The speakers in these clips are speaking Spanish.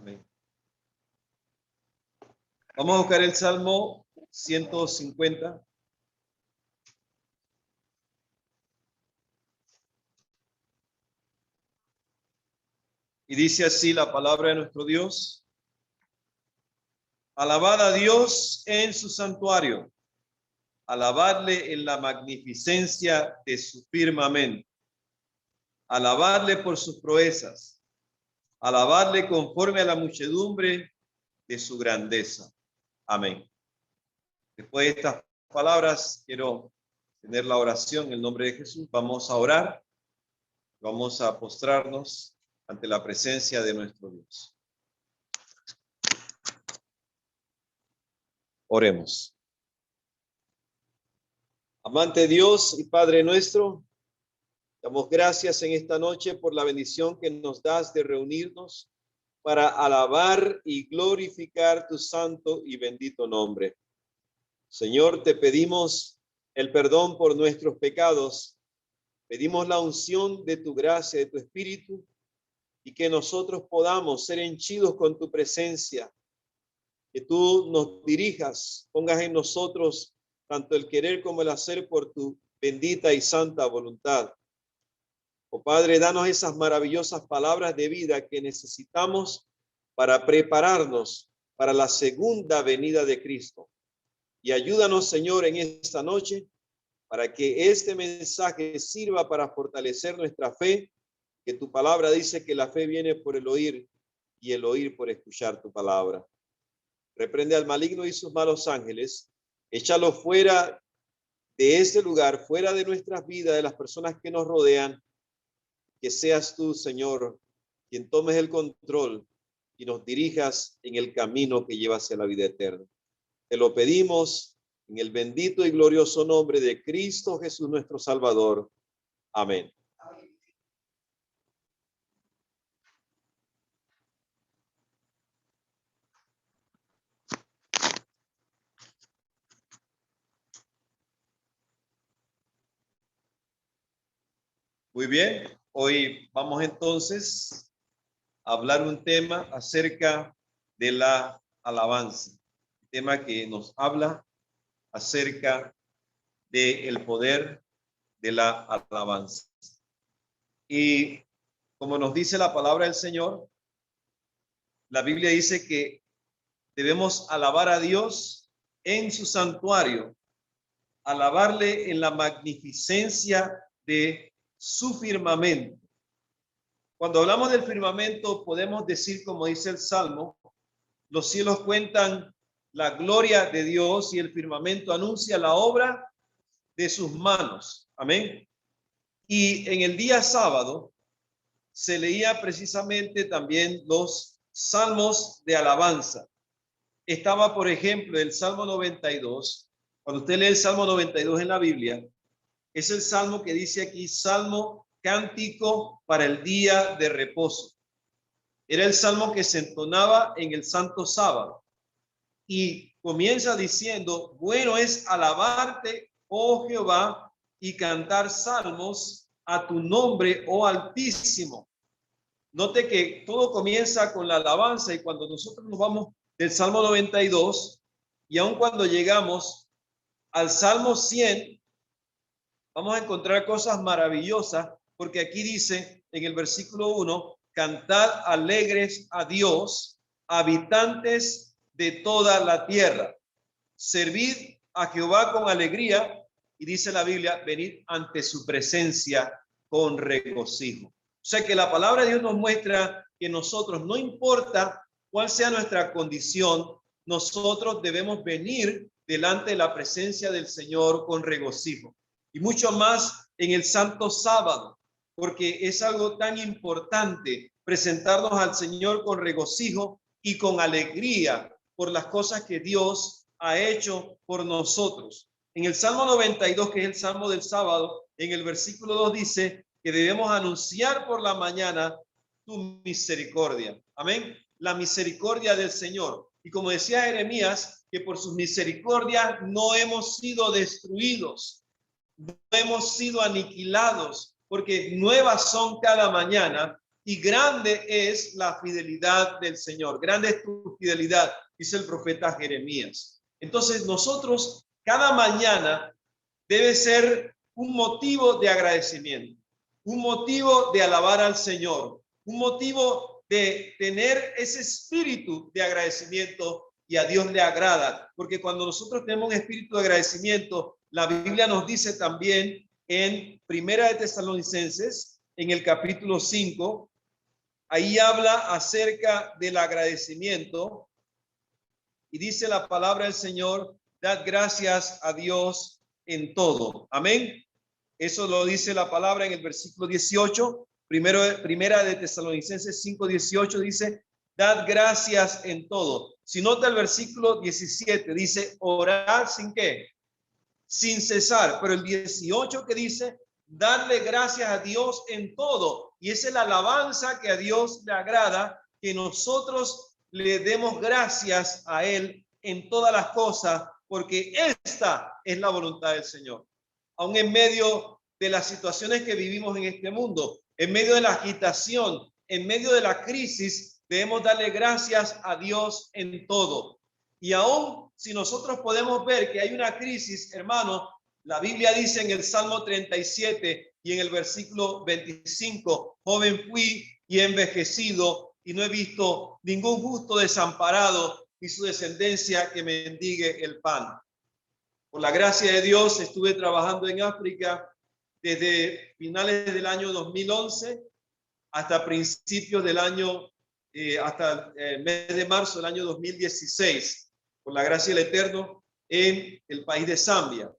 Amén. Vamos a buscar el Salmo 150. Y dice así la palabra de nuestro Dios. Alabad a Dios en su santuario. Alabadle en la magnificencia de su firmamento. Alabadle por sus proezas. Alabadle conforme a la muchedumbre de su grandeza. Amén. Después de estas palabras, quiero tener la oración en el nombre de Jesús. Vamos a orar. Vamos a postrarnos ante la presencia de nuestro Dios. Oremos. Amante Dios y Padre nuestro, damos gracias en esta noche por la bendición que nos das de reunirnos para alabar y glorificar tu santo y bendito nombre. Señor, te pedimos el perdón por nuestros pecados, pedimos la unción de tu gracia, de tu espíritu, y que nosotros podamos ser henchidos con tu presencia, que tú nos dirijas, pongas en nosotros tanto el querer como el hacer por tu bendita y santa voluntad. Oh Padre, danos esas maravillosas palabras de vida que necesitamos para prepararnos para la segunda venida de Cristo. Y ayúdanos, Señor, en esta noche para que este mensaje sirva para fortalecer nuestra fe, que tu palabra dice que la fe viene por el oír y el oír por escuchar tu palabra. Reprende al maligno y sus malos ángeles, échalo fuera de este lugar, fuera de nuestras vidas, de las personas que nos rodean. Que seas tú, Señor, quien tomes el control y nos dirijas en el camino que lleva hacia la vida eterna. Te lo pedimos en el bendito y glorioso nombre de Cristo Jesús nuestro Salvador. Amén. Muy bien, hoy vamos entonces a hablar un tema acerca de la alabanza, un tema que nos habla acerca del poder de la alabanza. Y como nos dice la palabra del Señor, la Biblia dice que debemos alabar a Dios en su santuario, alabarle en la magnificencia de su firmamento. Cuando hablamos del firmamento, podemos decir, como dice el Salmo, los cielos cuentan la gloria de Dios y el firmamento anuncia la obra de sus manos. Amén. Y en el día sábado se leía precisamente también los salmos de alabanza. Estaba, por ejemplo, el Salmo 92. Cuando usted lee el Salmo 92 en la Biblia, es el salmo que dice aquí, salmo cántico para el día de reposo. Era el salmo que se entonaba en el santo sábado. Y comienza diciendo, bueno es alabarte, oh Jehová, y cantar salmos a tu nombre, oh Altísimo. Note que todo comienza con la alabanza, y cuando nosotros nos vamos del Salmo 92, y aun cuando llegamos al Salmo 100, vamos a encontrar cosas maravillosas, porque aquí dice en el versículo 1, cantad alegres a Dios, habitantes de toda la tierra. Servid a Jehová con alegría, y dice la Biblia, venid ante su presencia con regocijo. O sea que la palabra de Dios nos muestra que nosotros, no importa cuál sea nuestra condición, nosotros debemos venir delante de la presencia del Señor con regocijo. Y mucho más en el santo sábado, porque es algo tan importante presentarnos al Señor con regocijo y con alegría por las cosas que Dios ha hecho por nosotros. En el Salmo 92, que es el Salmo del sábado, en el versículo 2 dice que debemos anunciar por la mañana tu misericordia. Amén. La misericordia del Señor. Y como decía Jeremías, que por sus misericordias no hemos sido destruidos, no hemos sido aniquilados, porque nuevas son cada mañana y grande es la fidelidad del Señor. Grande es tu fidelidad, dice el profeta Jeremías. Entonces nosotros cada mañana debe ser un motivo de agradecimiento, un motivo de alabar al Señor, un motivo de tener ese espíritu de agradecimiento, y a Dios le agrada, porque cuando nosotros tenemos un espíritu de agradecimiento, la Biblia nos dice también en Primera de Tesalonicenses, en el capítulo 5, ahí habla acerca del agradecimiento y dice la palabra del Señor: dad gracias a Dios en todo. Amén. Eso lo dice la palabra en el versículo 18. Primera de Tesalonicenses 5:18 dice: dad gracias en todo. Si nota el versículo 17, dice: orar sin qué, sin cesar. Pero el 18 que dice: darle gracias a Dios en todo. Y esa es la alabanza que a Dios le agrada, que nosotros le demos gracias a Él en todas las cosas, porque esta es la voluntad del Señor. Aún en medio de las situaciones que vivimos en este mundo, en medio de la agitación, en medio de la crisis, debemos darle gracias a Dios en todo. Y aún si nosotros podemos ver que hay una crisis, hermano, la Biblia dice en el Salmo 37 y en el versículo 25: joven fui y he envejecido y no he visto ningún justo desamparado, ni su descendencia que mendigue el pan. Por la gracia de Dios estuve trabajando en África desde finales del año 2011 hasta principios del año, hasta el mes de marzo del año 2016, por la gracia del Eterno, en el país de Zambia.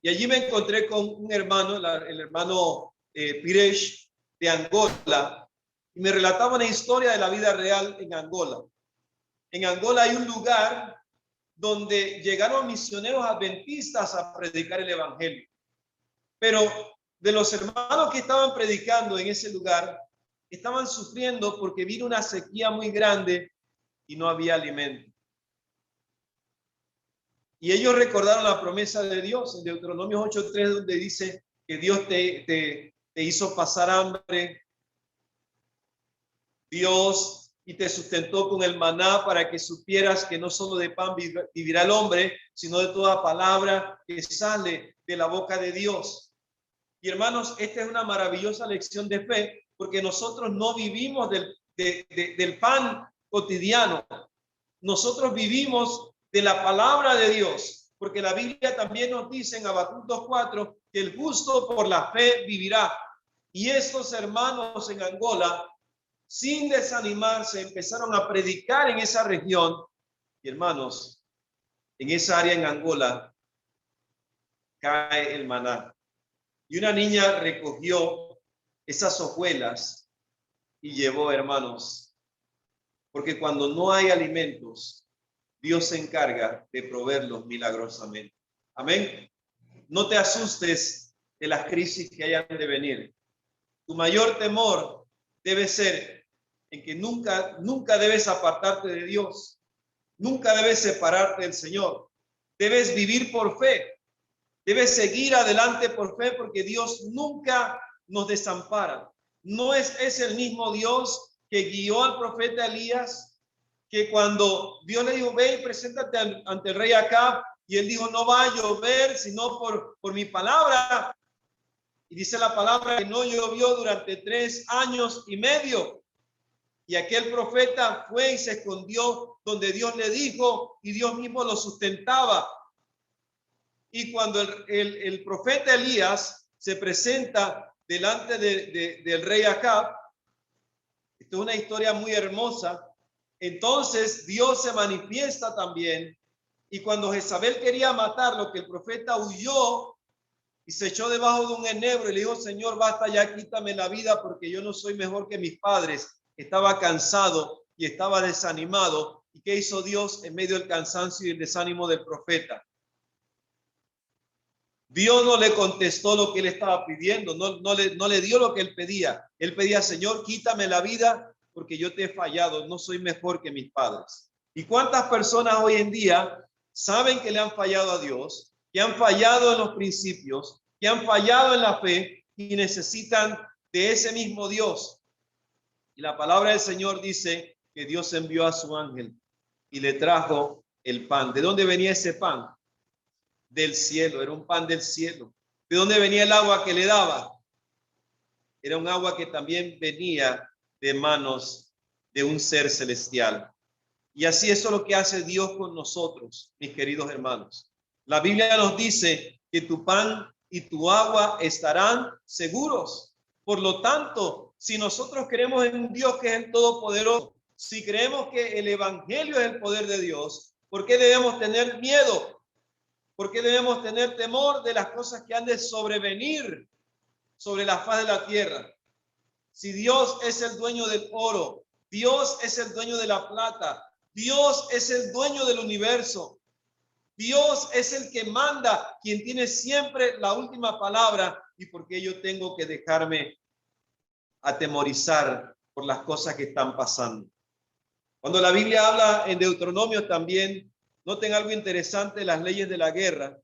Y allí me encontré con un hermano, el hermano Piresh de Angola, y me relataba una historia de la vida real en Angola. En Angola hay un lugar donde llegaron misioneros adventistas a predicar el evangelio. Pero de los hermanos que estaban predicando en ese lugar, estaban sufriendo porque vino una sequía muy grande y no había alimento. Y ellos recordaron la promesa de Dios en Deuteronomio 8:3, donde dice que Dios te hizo pasar hambre, Dios, y te sustentó con el maná para que supieras que no solo de pan vivirá el hombre, sino de toda palabra que sale de la boca de Dios. Y hermanos, esta es una maravillosa lección de fe, porque nosotros no vivimos del pan cotidiano. Nosotros vivimos de la palabra de Dios, porque la Biblia también nos dice en Habacuc 2:4 que el justo por la fe vivirá. Y estos hermanos en Angola, sin desanimarse, empezaron a predicar en esa región. Y hermanos, en esa área en Angola cae el maná. Y una niña recogió esas hojuelas y llevó, hermanos, porque cuando no hay alimentos, Dios se encarga de proveerlos milagrosamente. Amén. No te asustes de las crisis que hayan de venir. Tu mayor temor debe ser en que nunca debes apartarte de Dios. Nunca debes separarte del Señor. Debes vivir por fe. Debes seguir adelante por fe, porque Dios nunca nos desampara. No es el mismo Dios que guió al profeta Elías, que cuando Dios le dijo: ve y preséntate ante el rey Acab, y él dijo: no va a llover sino por mi palabra. Y dice la palabra que no llovió durante 3 años y medio. Y aquel profeta fue y se escondió donde Dios le dijo, y Dios mismo lo sustentaba. Y cuando el profeta Elías se presenta delante del rey Acab, esto es una historia muy hermosa, entonces Dios se manifiesta también. Y cuando Jezabel quería matarlo, que el profeta huyó y se echó debajo de un enebro y le dijo: Señor, basta ya, quítame la vida, porque yo no soy mejor que mis padres. Estaba cansado y estaba desanimado. ¿Y qué hizo Dios en medio del cansancio y el desánimo del profeta? Dios no le contestó lo que él estaba pidiendo, no le dio lo que él pedía. Él pedía: Señor, quítame la vida, porque yo te he fallado, no soy mejor que mis padres. ¿Y cuántas personas hoy en día saben que le han fallado a Dios, que han fallado en los principios, que han fallado en la fe y necesitan de ese mismo Dios? Y la palabra del Señor dice que Dios envió a su ángel y le trajo el pan. ¿De dónde venía ese pan? Del cielo, era un pan del cielo. ¿De dónde venía el agua que le daba? Era un agua que también venía de manos de un ser celestial. Y así eso es lo que hace Dios con nosotros, mis queridos hermanos. La Biblia nos dice que tu pan y tu agua estarán seguros. Por lo tanto, si nosotros creemos en un Dios que es el Todopoderoso, si creemos que el Evangelio es el poder de Dios, ¿por qué debemos tener miedo? ¿Por qué debemos tener temor de las cosas que han de sobrevenir sobre la faz de la tierra? Si Dios es el dueño del oro, Dios es el dueño de la plata, Dios es el dueño del universo, Dios es el que manda, quien tiene siempre la última palabra, y por qué yo tengo que dejarme atemorizar por las cosas que están pasando. Cuando la Biblia habla en Deuteronomio también, noten algo interesante, las leyes de la guerra.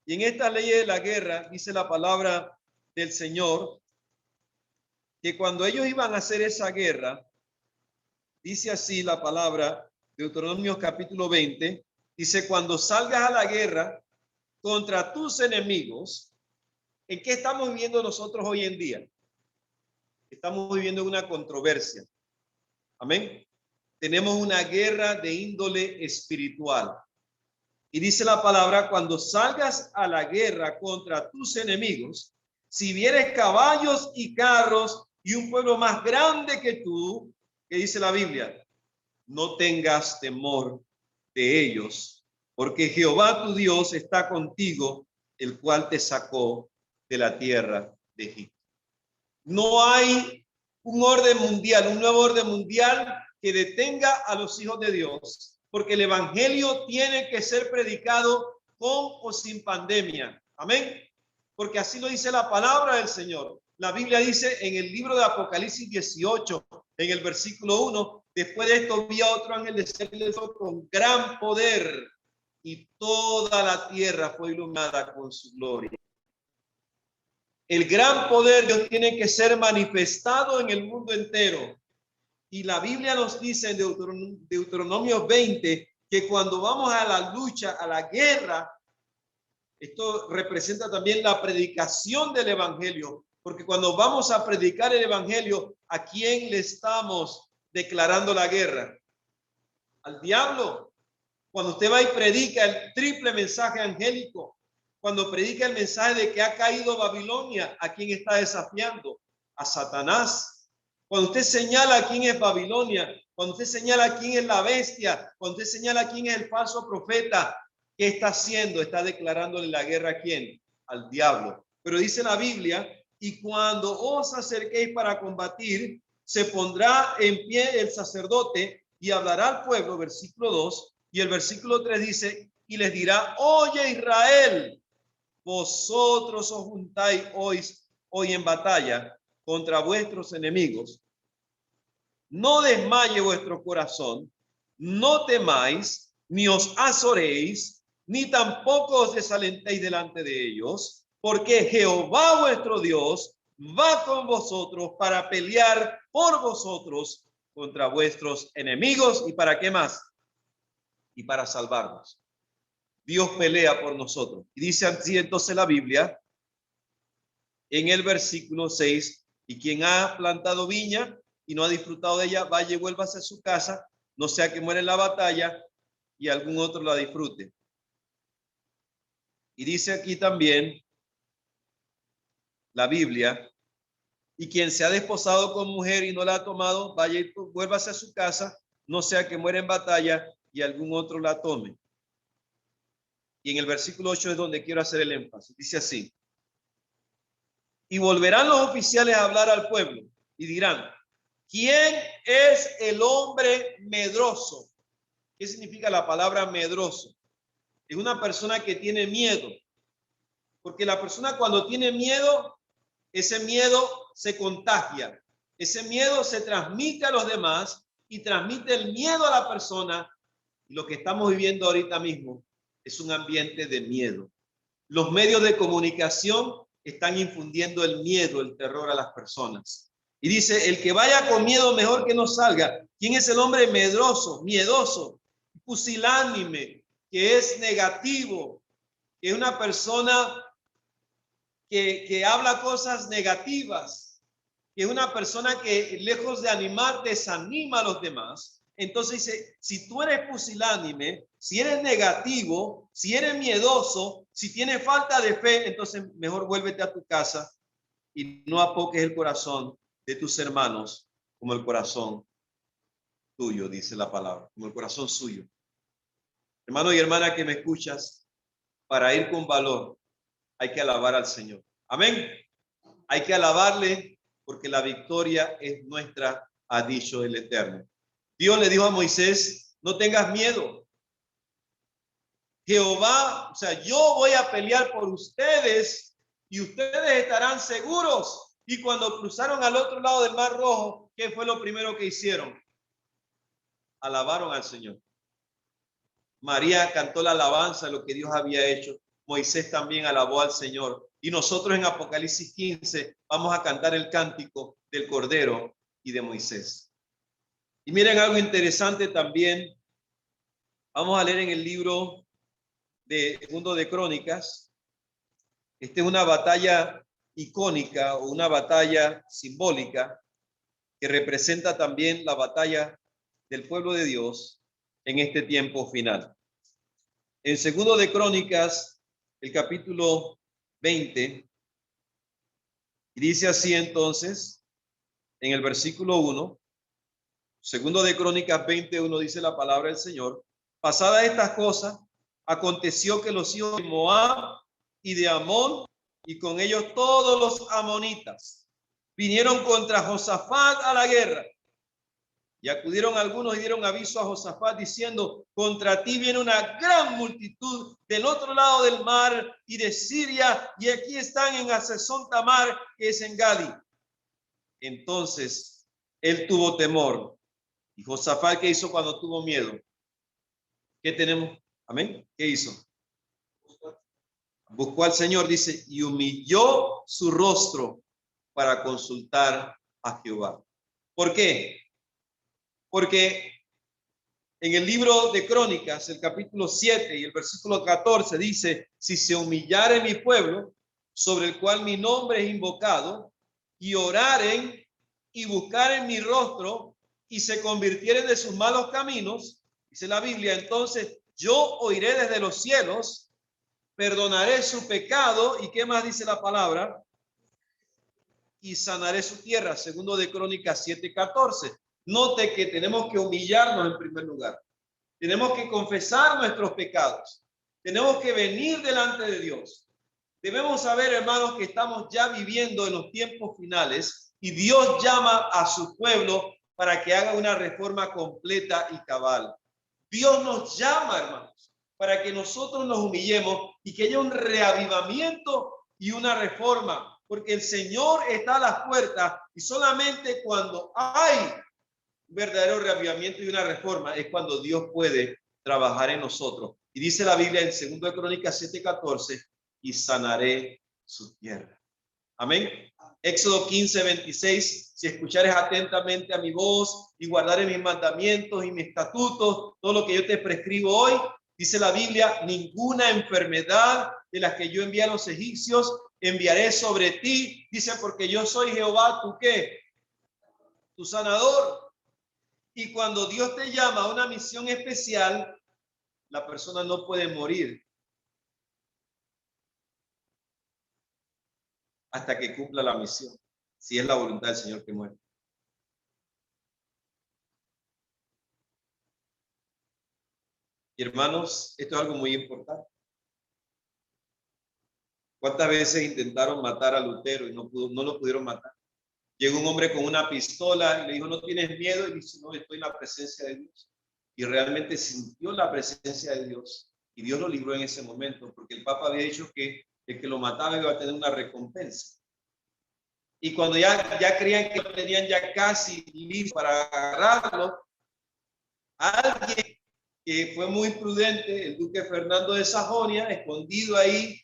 Y en estas leyes de la guerra dice la palabra del Señor que cuando ellos iban a hacer esa guerra, dice así la palabra, Deuteronomio capítulo 20, dice, cuando salgas a la guerra contra tus enemigos, ¿en qué estamos viviendo nosotros hoy en día? Estamos viviendo una controversia. Amén. Tenemos una guerra de índole espiritual. Y dice la palabra, cuando salgas a la guerra contra tus enemigos, si vieres caballos y carros y un pueblo más grande que tú, que dice la Biblia, no tengas temor de ellos, porque Jehová tu Dios está contigo, el cual te sacó de la tierra de Egipto. No hay un orden mundial, un nuevo orden mundial que detenga a los hijos de Dios, porque el evangelio tiene que ser predicado con o sin pandemia. Amén. Porque así lo dice la palabra del Señor. La Biblia dice en el libro de Apocalipsis 18, en el versículo 1, después de esto vi a otro ángel descender con gran poder y toda la tierra fue iluminada con su gloria. El gran poder de Dios tiene que ser manifestado en el mundo entero. Y la Biblia nos dice en Deuteronomio 20 que cuando vamos a la lucha, a la guerra, esto representa también la predicación del evangelio, porque cuando vamos a predicar el evangelio, ¿a quién le estamos declarando la guerra? Al diablo. Cuando usted va y predica el triple mensaje angélico, cuando predica el mensaje de que ha caído Babilonia, ¿a quién está desafiando? A Satanás. Cuando usted señala quién es Babilonia, cuando usted señala quién es la bestia, cuando usted señala quién es el falso profeta, ¿qué está haciendo? Está declarándole la guerra ¿a quién? Al diablo. Pero dice la Biblia, y cuando os acerquéis para combatir, se pondrá en pie el sacerdote y hablará al pueblo, versículo 2, y el versículo 3 dice, y les dirá, oye Israel, vosotros os juntáis hoy en batalla contra vuestros enemigos. No desmaye vuestro corazón, no temáis, ni os azoréis, ni tampoco os desalentéis delante de ellos, porque Jehová vuestro Dios va con vosotros para pelear por vosotros contra vuestros enemigos. ¿Y para qué más? Y para salvarnos. Dios pelea por nosotros. Y dice así entonces la Biblia, en el versículo 6, y quien ha plantado viña y no ha disfrutado de ella, vaya y vuélvase a su casa, no sea que muera en la batalla y algún otro la disfrute. Y dice aquí también la Biblia, y quien se ha desposado con mujer y no la ha tomado, vaya y vuélvase a su casa, no sea que muera en batalla y algún otro la tome. Y en el versículo 8 es donde quiero hacer el énfasis. Dice así, y volverán los oficiales a hablar al pueblo y dirán, ¿quién es el hombre medroso? ¿Qué significa la palabra medroso? Es una persona que tiene miedo. Porque la persona cuando tiene miedo, ese miedo se contagia. Ese miedo se transmite a los demás y transmite el miedo a la persona. Y lo que estamos viviendo ahorita mismo es un ambiente de miedo. Los medios de comunicación están infundiendo el miedo, el terror a las personas. Y dice, el que vaya con miedo mejor que no salga. ¿Quién es el hombre medroso, miedoso, pusilánime, que es negativo, que es una persona que habla cosas negativas, que es una persona que lejos de animar, desanima a los demás? Entonces dice, si tú eres pusilánime, si eres negativo, si eres miedoso, si tienes falta de fe, entonces mejor vuélvete a tu casa y no apoques el corazón de tus hermanos como el corazón tuyo, dice la palabra, como el corazón suyo. Hermano y hermana que me escuchas, para ir con valor hay que alabar al Señor. Amén. Hay que alabarle porque la victoria es nuestra, ha dicho el Eterno. Dios le dijo a Moisés, no tengas miedo. Jehová, o sea, yo voy a pelear por ustedes y ustedes estarán seguros. Y cuando cruzaron al otro lado del Mar Rojo, ¿qué fue lo primero que hicieron? Alabaron al Señor. María cantó la alabanza de lo que Dios había hecho. Moisés también alabó al Señor. Y nosotros en Apocalipsis 15 vamos a cantar el cántico del Cordero y de Moisés. Y miren algo interesante también. Vamos a leer en el libro de Segundo de Crónicas. Esta es una batalla icónica o una batalla simbólica que representa también la batalla del pueblo de Dios en este tiempo final. En Segundo de Crónicas, el capítulo 20, dice así entonces, en el versículo 1, Segundo de Crónicas 21, dice la palabra del Señor, pasadas estas cosas, aconteció que los hijos de Moab y de Amón, y con ellos todos los amonitas, vinieron contra Josafat a la guerra. Y acudieron algunos y dieron aviso a Josafat diciendo, contra ti viene una gran multitud del otro lado del mar y de Siria, y aquí están en Hazezón Tamar, que es en Gadi. Entonces él tuvo temor. Y Josafat, ¿qué hizo cuando tuvo miedo? ¿Qué tenemos? Amén. ¿Qué hizo? Buscó al Señor, dice, y humilló su rostro para consultar a Jehová. ¿Por qué? Porque en el libro de Crónicas, el capítulo 7 y el versículo 14 dice, si se humillare mi pueblo, sobre el cual mi nombre es invocado, y oraren y buscaren mi rostro, y se convirtieren de sus malos caminos, dice la Biblia, entonces yo oiré desde los cielos, perdonaré su pecado, y ¿qué más dice la palabra? Y sanaré su tierra, segundo de Crónicas 7:14. Note que tenemos que humillarnos en primer lugar. Tenemos que confesar nuestros pecados. Tenemos que venir delante de Dios. Debemos saber, hermanos, que estamos ya viviendo en los tiempos finales y Dios llama a su pueblo para que haga una reforma completa y cabal. Dios nos llama, hermanos, para que nosotros nos humillemos y que haya un reavivamiento y una reforma, porque el Señor está a las puertas y solamente cuando hay un verdadero reavivamiento y una reforma es cuando Dios puede trabajar en nosotros. Y dice la Biblia en 2 de Crónicas 7:14, y sanaré su tierra. Amén. Éxodo 15:26, si escuchares atentamente a mi voz y guardares mis mandamientos y mis estatutos, todo lo que yo te prescribo hoy, dice la Biblia, ninguna enfermedad de las que yo envié a los egipcios enviaré sobre ti, dice, porque yo soy Jehová, ¿tú qué? Tu sanador. Y cuando Dios te llama a una misión especial, la persona no puede morir hasta que cumpla la misión, si es la voluntad del Señor que muere. Y hermanos, esto es algo muy importante. ¿Cuántas veces intentaron matar a Lutero y no lo pudieron matar? Llegó un hombre con una pistola y le dijo, ¿no tienes miedo? Y dice, no, estoy en la presencia de Dios. Y realmente sintió la presencia de Dios. Y Dios lo libró en ese momento, porque el Papa había dicho que el que lo mataba iba a tener una recompensa. Y cuando ya creían que lo tenían ya casi listo para agarrarlo, alguien que fue muy prudente, el duque Fernando de Sajonia, escondido ahí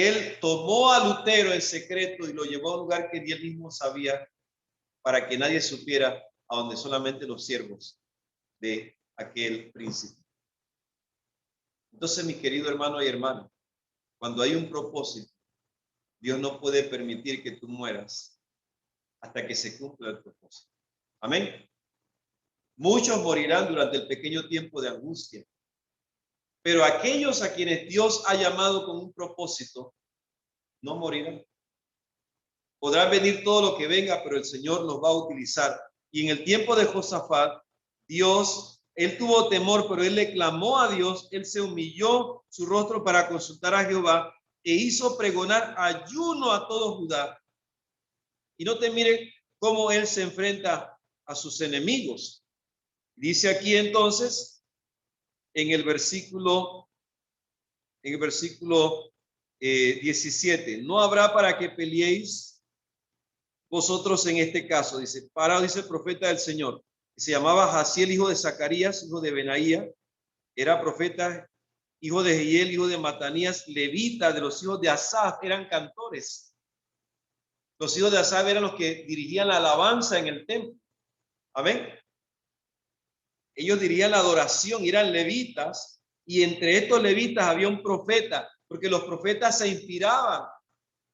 él tomó a Lutero en secreto y lo llevó a un lugar que él mismo sabía para que nadie supiera, a donde solamente los siervos de aquel príncipe. Entonces, mi querido hermano y hermana, cuando hay un propósito, Dios no puede permitir que tú mueras hasta que se cumpla el propósito. Amén. Muchos morirán durante el pequeño tiempo de angustia, pero aquellos a quienes Dios ha llamado con un propósito no morirán. Podrá venir todo lo que venga, pero el Señor los va a utilizar. Y en el tiempo de Josafat, Dios, él tuvo temor, pero él le clamó a Dios, él se humilló su rostro para consultar a Jehová e hizo pregonar ayuno a todo Judá. Y no te miren cómo él se enfrenta a sus enemigos. Dice aquí entonces, en el versículo 17, no habrá para que peleéis vosotros en este caso. Dice, para, dice el profeta del Señor, que se llamaba Jaciel, hijo de Zacarías, hijo de Benaía, era profeta, hijo de Jehiel, hijo de Matanías, levita, de los hijos de Asaf, eran cantores. Los hijos de Asaf eran los que dirigían la alabanza en el templo. Amén. Ellos dirían la adoración, eran levitas, y entre estos levitas había un profeta, porque los profetas se inspiraban.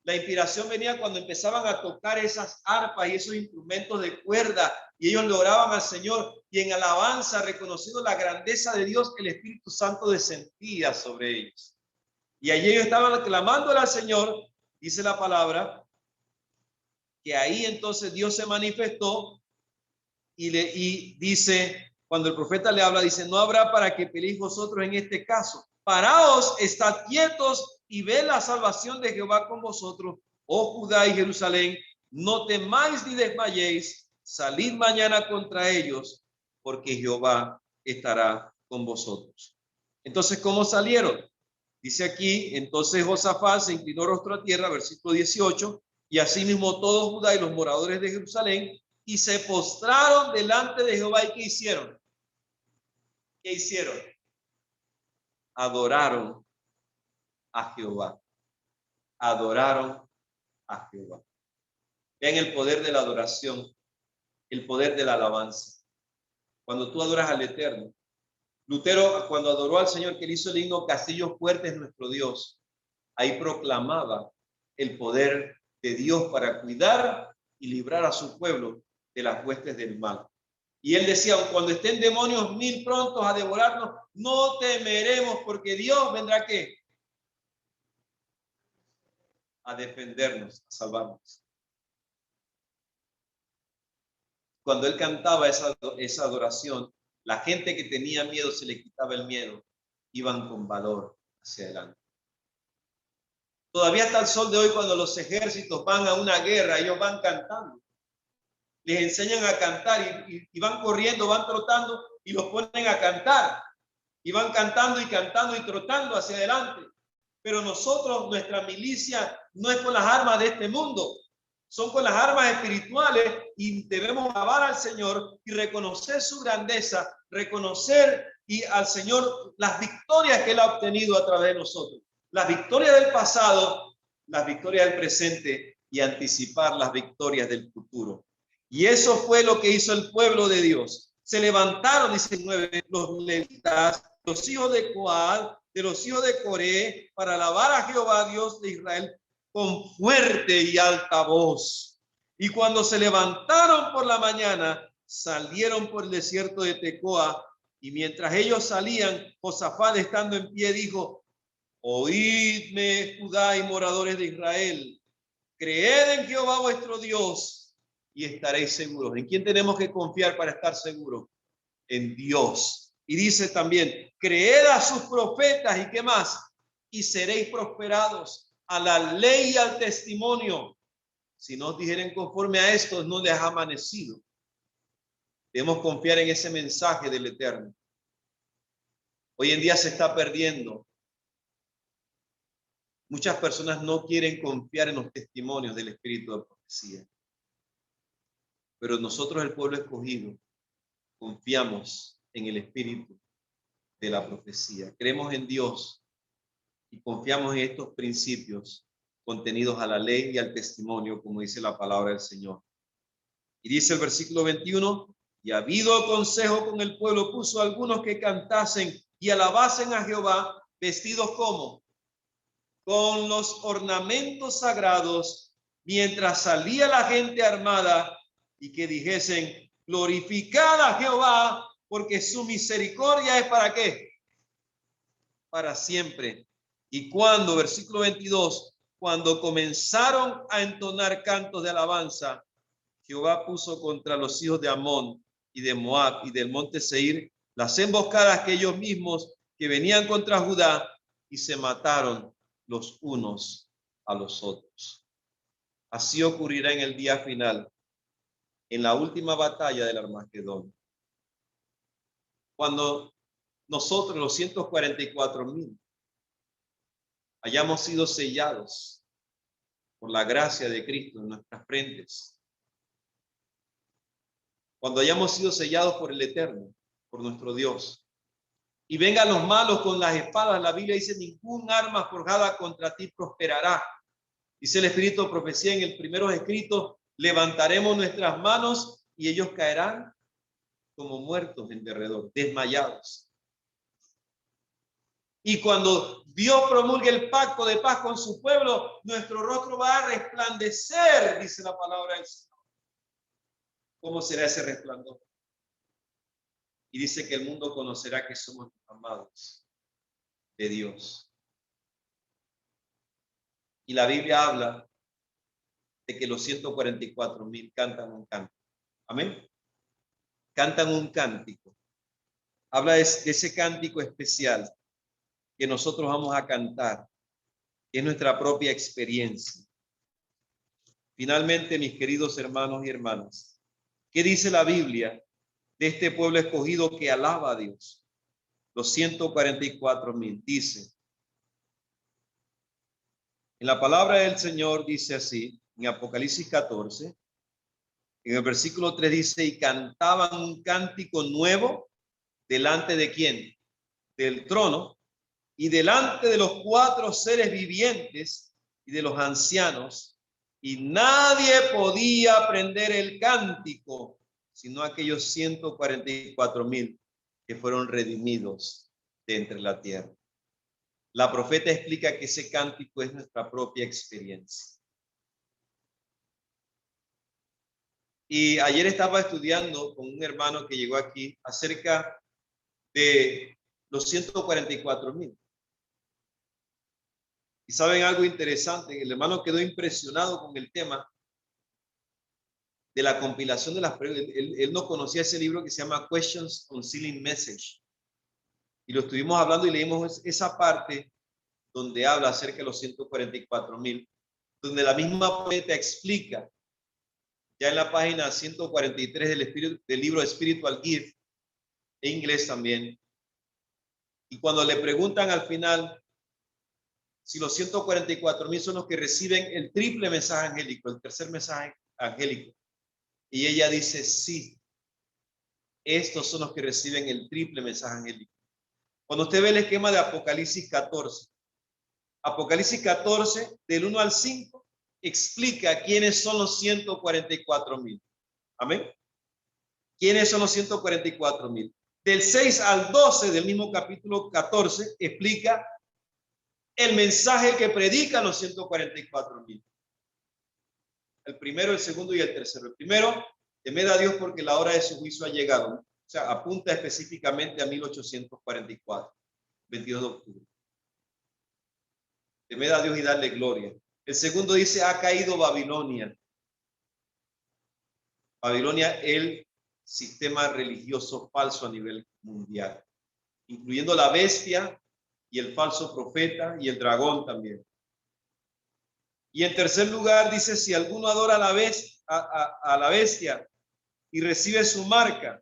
La inspiración venía cuando empezaban a tocar esas arpas y esos instrumentos de cuerda, y ellos le oraban al Señor, y en alabanza, reconociendo la grandeza de Dios, el Espíritu Santo descendía sobre ellos. Y allí ellos estaban clamándole al Señor, dice la palabra, que ahí entonces Dios se manifestó y dice, cuando el profeta le habla, dice, no habrá para que peleéis vosotros en este caso. Paraos, estad quietos y ved la salvación de Jehová con vosotros, oh Judá y Jerusalén. No temáis ni desmayéis, salid mañana contra ellos, porque Jehová estará con vosotros. Entonces, ¿cómo salieron? Dice aquí, entonces Josafat se inclinó rostro a tierra, versículo 18, y asimismo todo Judá y los moradores de Jerusalén, y se postraron delante de Jehová. ¿Y qué hicieron? ¿Qué hicieron? Adoraron a Jehová. Adoraron a Jehová. Vean el poder de la adoración, el poder de la alabanza. Cuando tú adoras al Eterno. Lutero, cuando adoró al Señor, que le hizo el himno Castillo Fuerte es nuestro Dios, ahí proclamaba el poder de Dios para cuidar y librar a su pueblo de las huestes del mal. Y él decía, cuando estén demonios mil prontos a devorarnos, no temeremos, porque Dios vendrá ¿qué? A defendernos, a salvarnos. Cuando él cantaba esa adoración, la gente que tenía miedo se le quitaba el miedo, iban con valor hacia adelante. Todavía hasta el sol de hoy, cuando los ejércitos van a una guerra, ellos van cantando. Les enseñan a cantar y van corriendo, van trotando y los ponen a cantar. Y van cantando y trotando hacia adelante. Pero nosotros, nuestra milicia no es con las armas de este mundo, son con las armas espirituales, y debemos alabar al Señor y reconocer su grandeza, reconocer al Señor las victorias que Él ha obtenido a través de nosotros, las victorias del pasado, las victorias del presente, y anticipar las victorias del futuro. Y eso fue lo que hizo el pueblo de Dios. Se levantaron, dice 9, los levitas, los hijos de Coat, de los hijos de Coré, para alabar a Jehová, Dios de Israel, con fuerte y alta voz. Y cuando se levantaron por la mañana, salieron por el desierto de Tecoa, y mientras ellos salían, Josafat, estando en pie, dijo: oídme, Judá y moradores de Israel, creed en Jehová vuestro Dios y estaréis seguros. ¿En quién tenemos que confiar para estar seguros? En Dios. Y dice también, creed a sus profetas, ¿y qué más? Y seréis prosperados. A la ley y al testimonio. Si no os dijeren conforme a esto, no les ha amanecido. Debemos confiar en ese mensaje del Eterno. Hoy en día se está perdiendo. Muchas personas no quieren confiar en los testimonios del espíritu de profecía. Pero nosotros, el pueblo escogido, confiamos en el espíritu de la profecía. Creemos en Dios y confiamos en estos principios contenidos a la ley y al testimonio, como dice la palabra del Señor. Y dice el versículo 21, y habido consejo con el pueblo, puso a algunos que cantasen y alabasen a Jehová, vestidos como con los ornamentos sagrados, mientras salía la gente armada, y que dijesen, glorificad a Jehová, porque su misericordia es ¿para qué? Para siempre. Y cuando, versículo 22, cuando comenzaron a entonar cantos de alabanza, Jehová puso contra los hijos de Amón y de Moab y del monte Seir las emboscadas que ellos mismos que venían contra Judá, y se mataron los unos a los otros. Así ocurrirá en el día final, en la última batalla del Armagedón, cuando nosotros, los 144,000, hayamos sido sellados por la gracia de Cristo en nuestras frentes, cuando hayamos sido sellados por el Eterno, por nuestro Dios, y vengan los malos con las espadas. La Biblia dice, ningún arma forjada contra ti prosperará. Dice el Espíritu de profecía en el primero escrito, levantaremos nuestras manos y ellos caerán como muertos en derredor, desmayados. Y cuando Dios promulgue el pacto de paz con su pueblo, nuestro rostro va a resplandecer, dice la palabra del Señor. ¿Cómo será ese resplandor? Y dice que el mundo conocerá que somos amados de Dios. Y la Biblia habla de que los 144,000 cantan un cántico. Amén. Cantan un cántico. Habla de ese cántico especial que nosotros vamos a cantar, que es nuestra propia experiencia. Finalmente, mis queridos hermanos y hermanas, ¿qué dice la Biblia de este pueblo escogido que alaba a Dios? Los 144,000. Dice, en la palabra del Señor dice así, en Apocalipsis 14, en el versículo 3 dice, y cantaban un cántico nuevo delante de ¿quién? Del trono, y delante de los 4 seres vivientes y de los ancianos, y nadie podía aprender el cántico, sino aquellos 144,000 que fueron redimidos de entre la tierra. La profeta explica que ese cántico es nuestra propia experiencia. Y ayer estaba estudiando con un hermano que llegó aquí acerca de los 144,000. Y saben algo interesante, el hermano quedó impresionado con el tema de la compilación de las preguntas. Él no conocía ese libro que se llama Questions on Sealing Message. Y lo estuvimos hablando y leímos esa parte donde habla acerca de los 144,000, donde la misma poeta explica, ya en la página 143 del libro Spiritual Gift, en inglés también. Y cuando le preguntan al final si los 144,000 son los que reciben el triple mensaje angélico, el tercer mensaje angélico, y ella dice sí, estos son los que reciben el triple mensaje angélico. Cuando usted ve el esquema de Apocalipsis 14, del 1 al 5, explica quiénes son los 144,000. Amén. ¿Quiénes son los 144,000? Del 6 al 12 del mismo capítulo 14 explica el mensaje que predican los 144,000. El primero, el segundo y el tercero. El primero, temed a Dios porque la hora de su juicio ha llegado. O sea, apunta específicamente a 1844, 22 de octubre. Temed a Dios y darle gloria. El segundo dice, ha caído Babilonia. Babilonia, el sistema religioso falso a nivel mundial, incluyendo la bestia y el falso profeta y el dragón también. Y en tercer lugar dice, si alguno adora a la bestia y recibe su marca,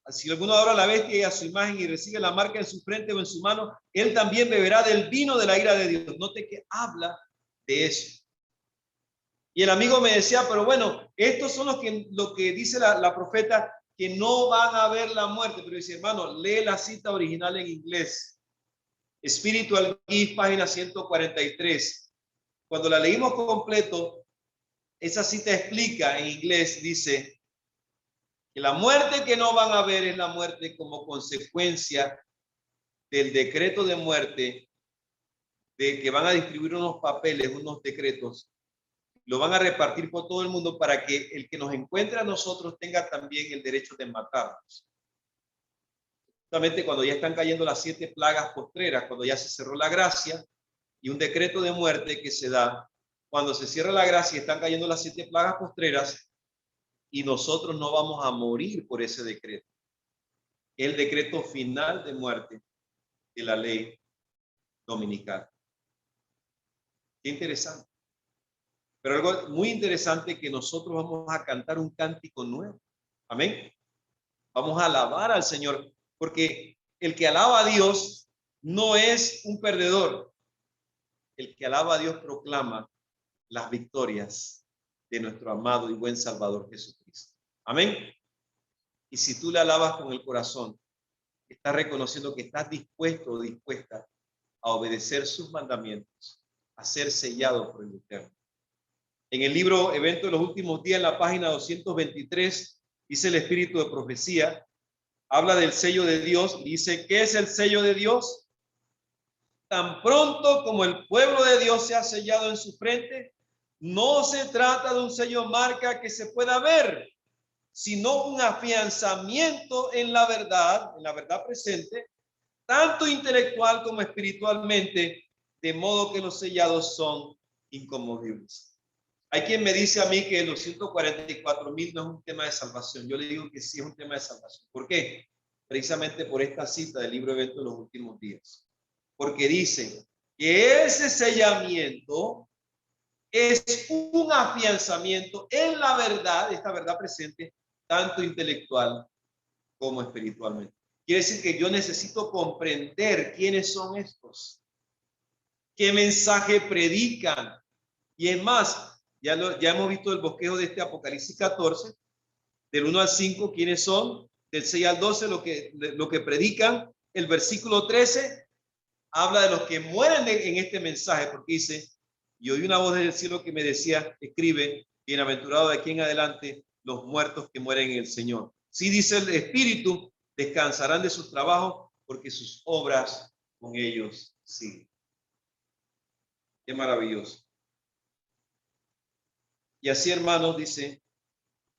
si alguno adora a la bestia y a su imagen y recibe la marca en su frente o en su mano, él también beberá del vino de la ira de Dios. Note que habla de eso. Y el amigo me decía, pero bueno, estos son lo que dice la profeta, que no van a ver la muerte. Pero dice, hermano, lee la cita original en inglés. Spiritual Gift, página 143. Cuando la leímos completo, esa cita explica en inglés, dice que la muerte que no van a ver es la muerte como consecuencia del decreto de muerte, de que van a distribuir unos papeles, unos decretos, lo van a repartir por todo el mundo para que el que nos encuentre a nosotros tenga también el derecho de matarnos. Justamente cuando ya están cayendo las 7 plagas postreras, cuando ya se cerró la gracia y un decreto de muerte que se da, cuando se cierra la gracia y están cayendo las 7 plagas postreras y nosotros no vamos a morir por ese decreto. El decreto final de muerte de la ley dominical. Qué interesante. Pero algo muy interesante que nosotros vamos a cantar un cántico nuevo. Amén. Vamos a alabar al Señor, porque el que alaba a Dios no es un perdedor. El que alaba a Dios proclama las victorias de nuestro amado y buen Salvador Jesucristo. Amén. Y si tú le alabas con el corazón, estás reconociendo que estás dispuesto o dispuesta a obedecer sus mandamientos, a ser sellado por el Eterno. En el libro Evento de los Últimos Días, en la página 223, dice el Espíritu de Profecía, habla del sello de Dios, y dice, ¿qué es el sello de Dios? Tan pronto como el pueblo de Dios se ha sellado en su frente, no se trata de un sello marca que se pueda ver, sino un afianzamiento en la verdad presente, tanto intelectual como espiritualmente, de modo que los sellados son inconmovibles. Hay quien me dice a mí que los 144,000 no es un tema de salvación. Yo le digo que sí es un tema de salvación. ¿Por qué? Precisamente por esta cita del libro Evento de los Últimos Días. Porque dice que ese sellamiento es un afianzamiento en la verdad, esta verdad presente, tanto intelectual como espiritualmente. Quiere decir que yo necesito comprender quiénes son estos, qué mensaje predican. Y es más, ya hemos visto el bosquejo de este Apocalipsis 14, del 1 al 5, quiénes son, del 6 al 12, lo que predican. El versículo 13 habla de los que mueren en este mensaje, porque dice, y oí una voz del cielo que me decía, escribe, bienaventurado de aquí en adelante los muertos que mueren en el Señor. Sí, dice el Espíritu, descansarán de sus trabajos, porque sus obras con ellos siguen. Qué maravilloso. Y así, hermanos, dice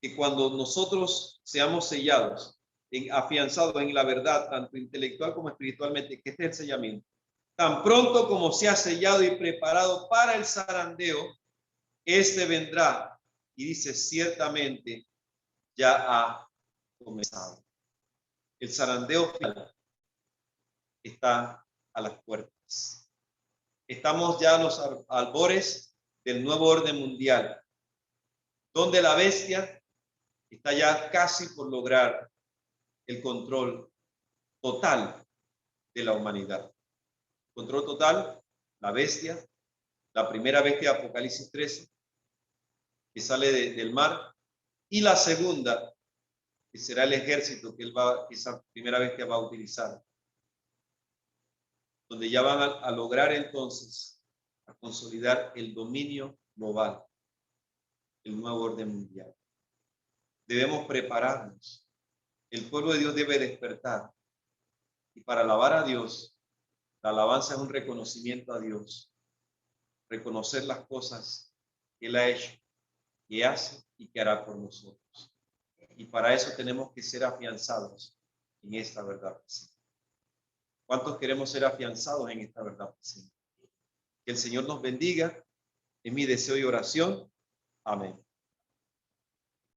que cuando nosotros seamos sellados, afianzados en la verdad, tanto intelectual como espiritualmente, que este es el sellamiento, tan pronto como sea sellado y preparado para el zarandeo, este vendrá y dice, ciertamente ya ha comenzado. El zarandeo final está a las puertas. Estamos ya a los albores del nuevo orden mundial, donde la bestia está ya casi por lograr el control total de la humanidad. Control total, la bestia, la primera bestia de Apocalipsis 13, que sale del mar, y la segunda, que será el ejército que esa primera bestia va a utilizar, donde ya van a lograr entonces a consolidar el dominio global, el nuevo orden mundial. Debemos prepararnos. El pueblo de Dios debe despertar. Y para alabar a Dios, la alabanza es un reconocimiento a Dios. Reconocer las cosas que Él ha hecho, que hace y que hará por nosotros. Y para eso tenemos que ser afianzados en esta verdad presente. ¿Cuántos queremos ser afianzados en esta verdad presente? Que el Señor nos bendiga. Es mi deseo y oración. Amén.